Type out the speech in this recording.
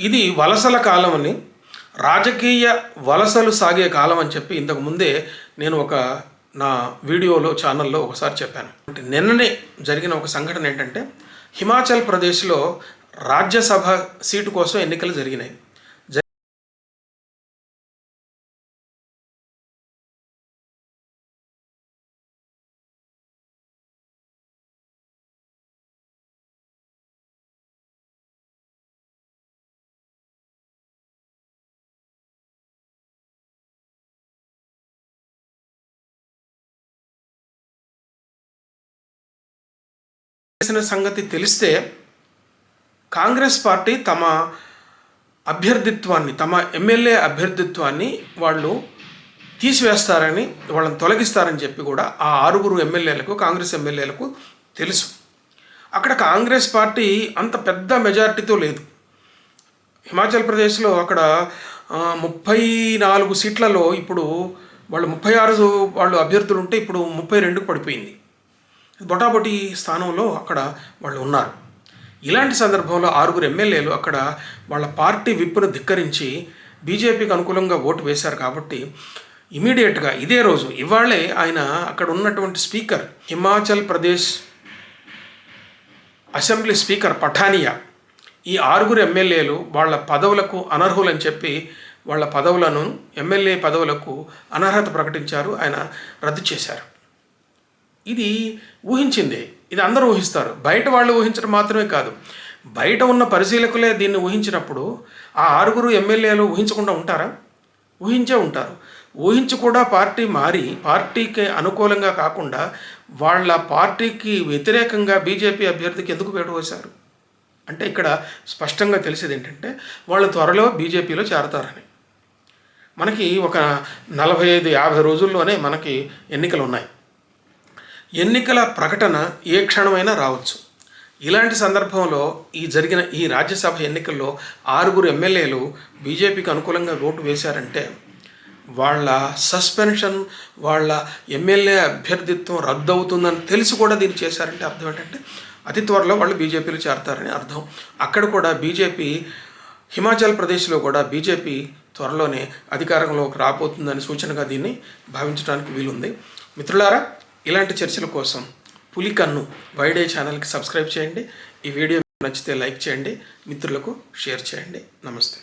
ఇది వలసల కాలం అని, రాజకీయ వలసలు సాగే కాలం అని చెప్పి ఇంతకు ముందే నేను నా వీడియోలో ఛానల్లో ఒకసారి చెప్పాను. నిన్ననే జరిగిన ఒక సంఘటన ఏంటంటే, హిమాచల్ ప్రదేశ్లో రాజ్యసభ సీటు కోసం ఎన్నికలు జరిగినాయి. చేసిన సంగతి తెలిస్తే కాంగ్రెస్ పార్టీ తమ అభ్యర్థిత్వాన్ని, తమ ఎమ్మెల్యే అభ్యర్థిత్వాన్ని వాళ్ళు తీసివేస్తారని, వాళ్ళని తొలగిస్తారని చెప్పి కూడా ఆ 6 ఎమ్మెల్యేలకు, కాంగ్రెస్ ఎమ్మెల్యేలకు తెలుసు. అక్కడ కాంగ్రెస్ పార్టీ అంత పెద్ద మెజారిటీతో లేదు. హిమాచల్ ప్రదేశ్లో అక్కడ 34 సీట్లలో ఇప్పుడు వాళ్ళు 36 వాళ్ళు అభ్యర్థులు ఉంటే ఇప్పుడు 32కు పడిపోయింది. బొటాబొటి స్థానంలో అక్కడ వాళ్ళు ఉన్నారు. ఇలాంటి సందర్భంలో 6 ఎమ్మెల్యేలు అక్కడ వాళ్ళ పార్టీ విప్పును ధిక్కరించి బీజేపీకి అనుకూలంగా ఓటు వేశారు. కాబట్టి ఇమీడియట్గా ఇదే రోజు, ఇవాళే ఆయన అక్కడ ఉన్నటువంటి speaker, Himachal Pradesh assembly speaker Pathania, ఈ 6 ఎమ్మెల్యేలు వాళ్ళ పదవులకు అనర్హులని చెప్పి వాళ్ళ పదవులను, ఎమ్మెల్యే పదవులకు అనర్హత ప్రకటించారు. ఆయన రద్దు చేశారు. ఇది ఊహించిందే, ఇది అందరూ ఊహిస్తారు. బయట వాళ్ళు ఊహించడం మాత్రమే కాదు, బయట ఉన్న పరిశీలకులే దీన్ని ఊహించినప్పుడు ఆ 6 ఎమ్మెల్యేలు ఊహించకుండా ఉంటారా? ఊహించే ఉంటారు. ఊహించి కూడా పార్టీ మారి, పార్టీకి అనుకూలంగా కాకుండా వాళ్ళ పార్టీకి వ్యతిరేకంగా బీజేపీ అభ్యర్థికి ఎందుకు వేటు వేశారు అంటే, ఇక్కడ స్పష్టంగా తెలిసేది ఏంటంటే, వాళ్ళు త్వరలో బీజేపీలో చేరతారని. మనకి ఒక 45-50 రోజుల్లోనే మనకి ఎన్నికలు ఉన్నాయి. ఎన్నికల ప్రకటన ఏ క్షణమైనా రావచ్చు. ఇలాంటి సందర్భంలో జరిగిన ఈ రాజ్యసభ ఎన్నికల్లో 6 ఎమ్మెల్యేలు బీజేపీకి అనుకూలంగా ఓటు వేశారంటే, వాళ్ళ సస్పెన్షన్, వాళ్ళ ఎమ్మెల్యే అభ్యర్థిత్వం రద్దు అవుతుందని తెలిసి కూడా దీన్ని చేశారంటే అర్థం ఏంటంటే, అతి త్వరలో వాళ్ళు బీజేపీలో చేరతారని అర్థం. అక్కడ కూడా బీజేపీ, హిమాచల్ ప్రదేశ్లో కూడా బీజేపీ త్వరలోనే అధికారంలోకి రాబోతుందని సూచనగా దీన్ని భావించడానికి వీలుంది. మిత్రులారా, ఇలాంటి చర్చల కోసం పులికన్ను వైడే ఛానల్కి సబ్స్క్రైబ్ చేయండి. ఈ వీడియో నచ్చితే లైక్ చేయండి, మిత్రులకు షేర్ చేయండి. నమస్తే.